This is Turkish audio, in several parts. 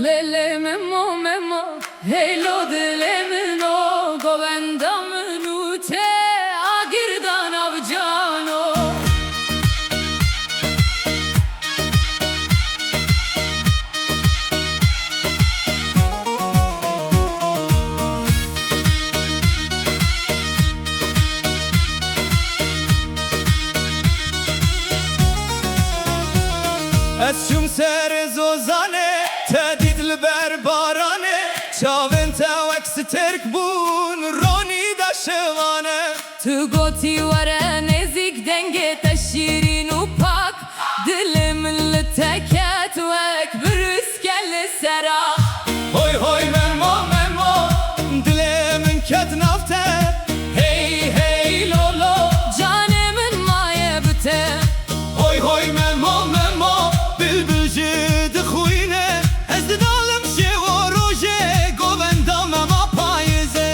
Lele memo memo, helo dile meno, govenda menute, agirdan avcano. اسشم سر زوزانه تدید لبر بارانه چاون تا وکس ترک بون رانی دا شوانه Tu goti wara nezik denge ta şirin u pak, dilim li teket vek brüskel sera. Hoy hoy memo memo dilemin ket nafte hey hey lolo Canemin maye bite. Hoy hoy memo memo bülbül jid خوینه از دالم شی و روژه گووندم ما پاییزه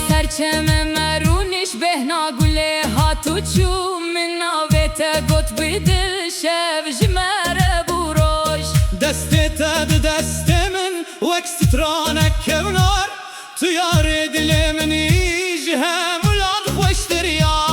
Serçeme meruniş behna gule hatu çu min avete got bidil şev jmere buroş. دسته تد دست من وک سترانک کونار تو یار دل منی جهم ولاد خوش تریار